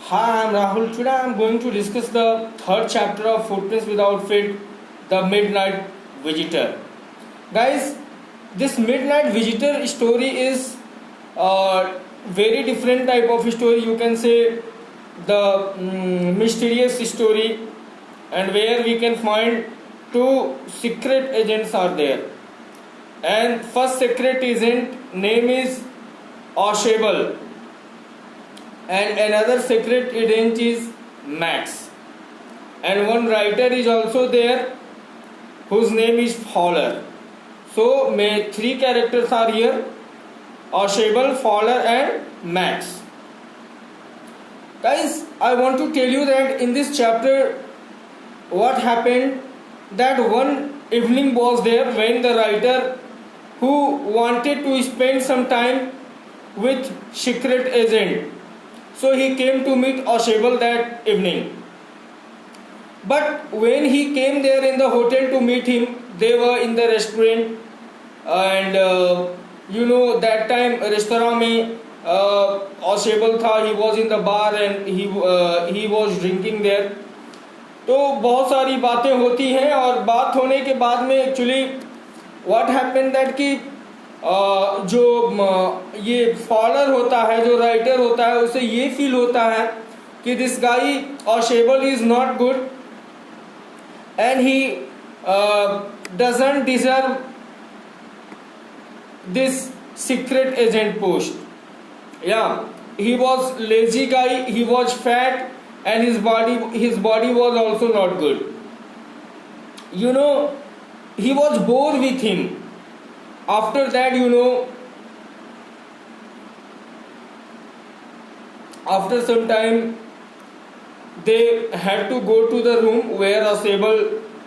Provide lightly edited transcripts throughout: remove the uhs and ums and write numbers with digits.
Hi, I'm Rahul. Today I'm going to discuss the third chapter of Footprints Without Feet, The Midnight Visitor. Guys, this Midnight Visitor story is a very different type of story. You can say the mysterious story, and where we can find two secret agents are there. And first secret agent name is Oshable, and another secret agent is Max, and one writer is also there whose name is Fowler. So may three characters are here: Oshable, Fowler, and Max. Guys, I want to tell you that in this chapter, what happened, that one evening was there when the writer who wanted to spend some time with secret agent, so he came to meet Oshable that evening. But when he came there in the hotel to meet him, they were in the restaurant, and that time restaurant में Oshable था, he was in the bar and he was drinking there. तो बहुत सारी बातें होती हैं, और बात होने के बाद में एक्चुअली व्हाट हैपेंड दैट कि जो ये फॉलोअर होता है, जो राइटर होता है, उसे ये फील होता है कि this guy Oshable is not good and he doesn't deserve this secret agent post. Yeah, he was lazy guy, he was fat, and his body was also not good. He was bored with him. After that, after some time, they had to go to the room where Oshable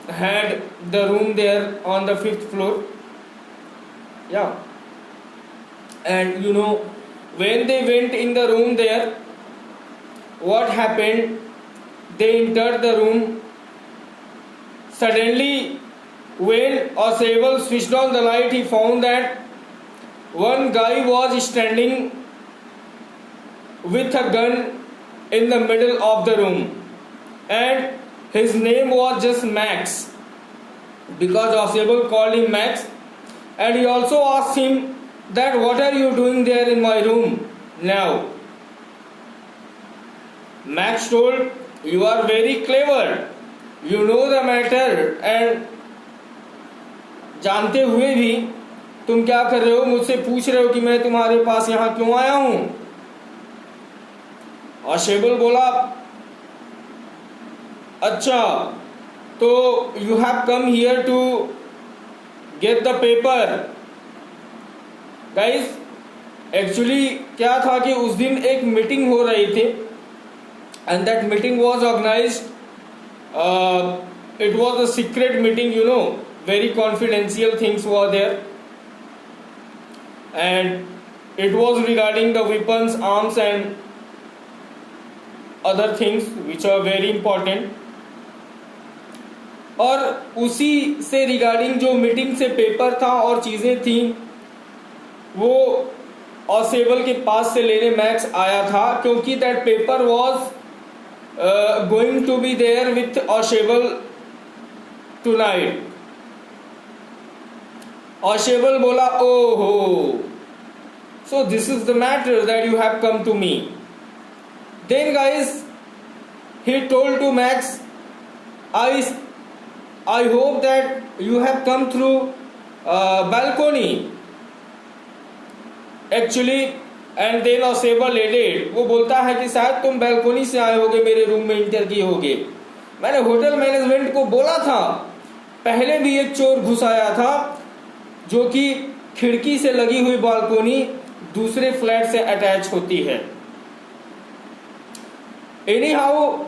had the room there on the 5th floor. Yeah, and when they went in the room there, what happened? They entered the room. Suddenly, when Oshable switched on the light, he found that one guy was standing with a gun in the middle of the room, and his name was just Max, because Oshable called him Max, and he also asked him that what are you doing there in my room now? Max told, you are very clever, you know the matter, and जानते हुए भी तुम क्या कर रहे हो, मुझसे पूछ रहे हो कि मैं तुम्हारे पास यहाँ क्यों आया हूं. Oshable बोला, अच्छा तो you have come here to get the paper. Guys, actually क्या था कि उस दिन एक मीटिंग हो रही थी, and that meeting was organised. It was a secret meeting, very confidential things were there, and it was regarding the weapons, arms, and other things which are very important. और उसी से रिगार्डिंग जो meeting से paper था और चीजें थी, वो Oshable के पास से लेने मैक्स आया था, क्योंकि that paper was going to be there with Oshable tonight. Oshable बोला, ओहो, so this is the matter that you have come to me. Then guys, he told to Max, I hope that you have come through balcony. Actually, and then Oshable added, वो बोलता है कि शायद तुम balcony से आए होगे, मेरे रूम में इंटर किए होगे. मैंने होटल मैनेजमेंट को बोला था, पहले भी एक चोर घुस आया था जो कि खिड़की से लगी हुई बालकोनी दूसरे फ्लैट से अटैच होती है. एनी हाउ,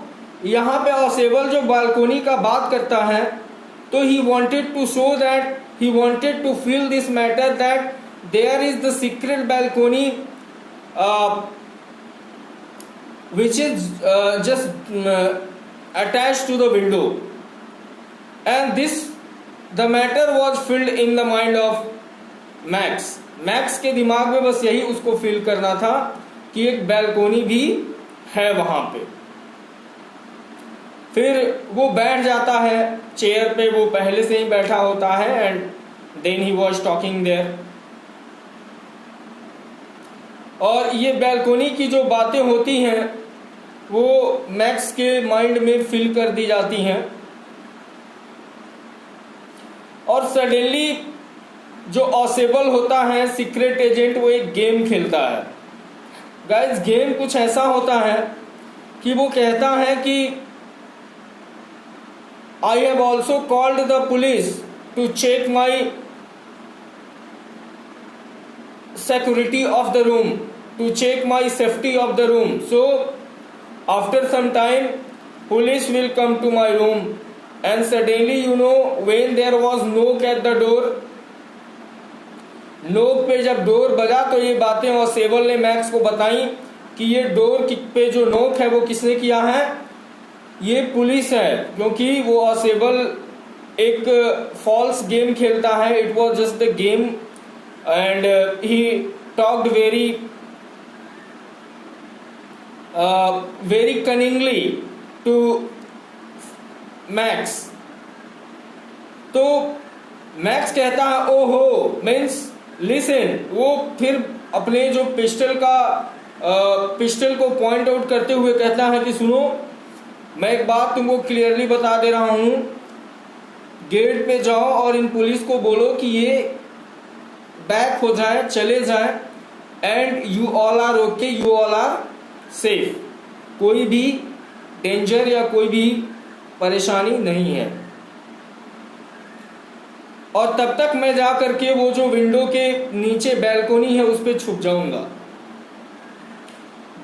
यहाँ पे Oshable जो बालकोनी का बात करता है, तो he wanted to show that, he wanted to feel this matter that there is the secret balcony which is just attached to the window, and the matter was filled in the mind of Max. Max के दिमाग में बस यही उसको feel करना था कि एक बैल्कोनी भी है वहां पे। फिर वो बैठ जाता है चेयर पे, वो पहले से ही बैठा होता है, and then he was talking there. और ये बैल्कोनी की जो बातें होती हैं वो मैक्स के माइंड में फिल कर दी जाती हैं। और सडनली जो ऑसेबल होता है सीक्रेट एजेंट, वो एक गेम खेलता है। गाइस, गेम कुछ ऐसा होता है कि वो कहता है कि I have also called the police to check my security of the room, to check my safety of the room. So after some time police will come to my room, and suddenly when there was knock at the door, नोक पे जब door बजा तो ये बातें Ausable ने max को बताई कि ये डोर पे जो नोक है वो किसने किया है, ये पुलिस है। क्योंकि वो ऑसेबल एक फॉल्स गेम खेलता है, it was just the game, and he talked very cunningly to Max. तो मैक्स कहता है ओहो, मीन्स लिसन। वो फिर अपने जो पिस्टल को पॉइंट आउट करते हुए कहता है कि सुनो, मैं एक बात तुमको क्लियरली बता दे रहा हूं, गेट पे जाओ और इन पुलिस को बोलो कि ये बैक हो जाए, चले जाए, and you all are okay, you all are safe, कोई भी डेंजर या कोई भी परेशानी नहीं है। और तब तक मैं जा करके वो जो विंडो के नीचे बैल्कोनी है उस पर छुप जाऊंगा।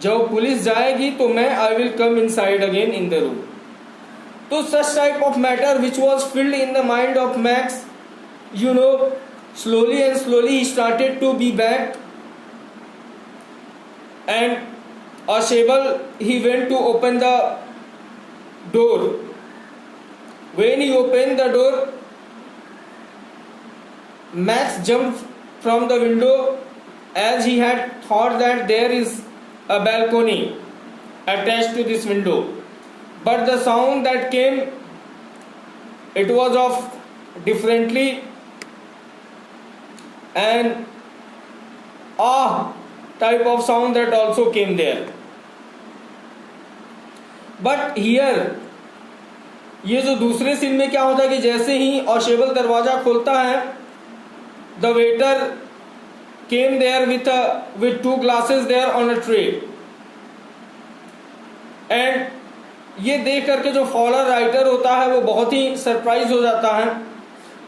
जब पुलिस जाएगी तो मैं I will come inside again in the room. तो such type of matter which was filled in the mind of Max, slowly and slowly he started to be back, and Ashable, he went to open the door. When he opened the door, Max jumped from the window as he had thought that there is a balcony attached to this window. But the sound that came, it was of differently and type of sound that also came there. But here, ये जो दूसरे scene में क्या होता है कि जैसे ही ऑशेबल दरवाजा खोलता है, the waiter came there with 2 glasses there on a tray, and ये देख करके जो फॉलोअर राइटर होता है वो बहुत ही सरप्राइज हो जाता है,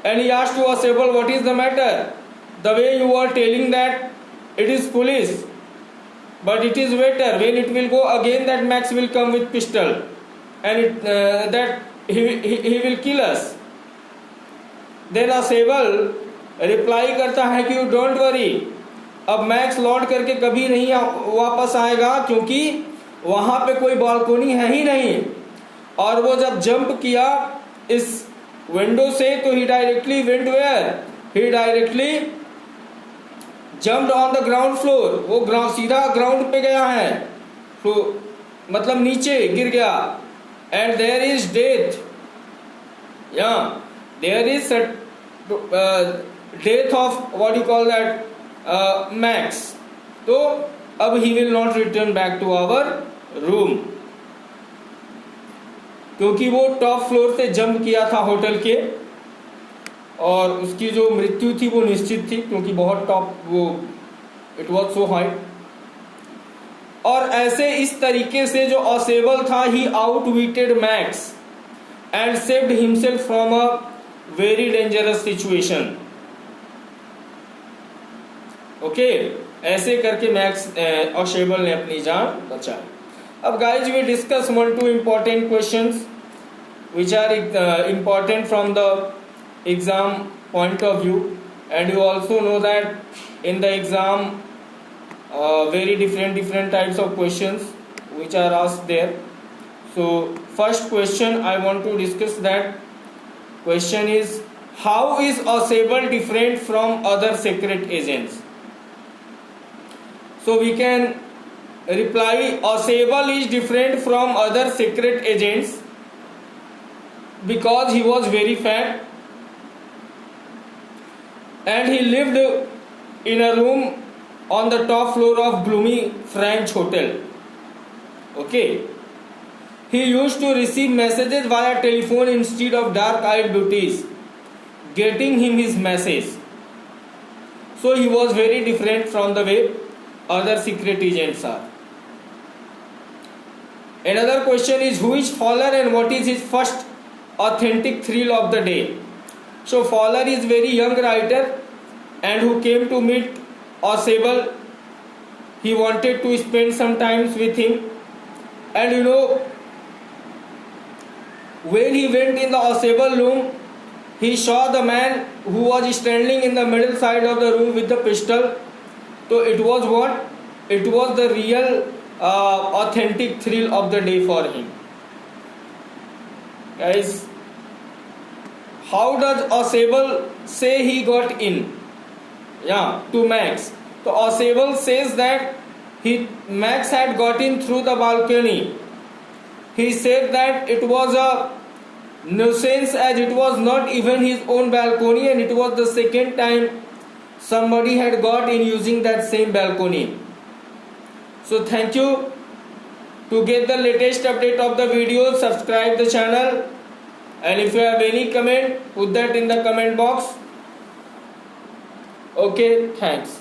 and he asked to Ausable what is the matter, the way you are telling that it is police but it is waiter, when it will go again that Max will come with pistol and that he will kill us. Then Sable reply करता है कि you don't worry, अब max लौट करके कभी नहीं वापस आएगा, क्योंकि वहां पे कोई बालकोनी है ही नहीं। और वो जब जंप किया इस विंडो से तो he directly went where, he directly jumped on the ground floor, वो सीधा ग्राउंड पे गया है, तो मतलब नीचे गिर गया, and there is death, there is death of what you call that Max. तो अब he will not return back to our room, क्योंकि वो टॉप फ्लोर से जंप किया था होटल के, और उसकी जो मृत्यु थी वो निश्चित थी, क्योंकि बहुत टॉप वो इट वॉज सो हाई। और ऐसे इस तरीके से जो ऑसेबल था, he outwitted Max and saved himself from a very dangerous situation. Okay, ऐसे करके मैक्स ऑसेबल ने अपनी जान बचाई। अब guys we discuss 1-2 important questions which are important from the exam point of view, and you also know that in the exam very different types of questions which are asked there. So first question I want to discuss, that question is, how is Sable different from other secret agents? So we can reply, Sable is different from other secret agents because he was very fat and he lived in a room on the top floor of gloomy French hotel. Okay. He used to receive messages via telephone instead of dark-eyed beauties getting him his message. So he was very different from the way other secret agents are. Another question is, who is Fowler and what is his first authentic thrill of the day? So Fowler is very young writer and who came to meet Sable. He wanted to spend some time with him, and when he went in the Sable room, he saw the man who was standing in the middle side of the room with the pistol. So it was what? It was the real authentic thrill of the day for him. Guys, how does Sable say he got in? To Max. So Sable says that Max had got in through the balcony. He said that it was a nuisance as it was not even his own balcony and it was the second time somebody had got in using that same balcony. So thank you. To get the latest update of the video, subscribe the channel, and if you have any comment, put that in the comment box. Okay, thanks.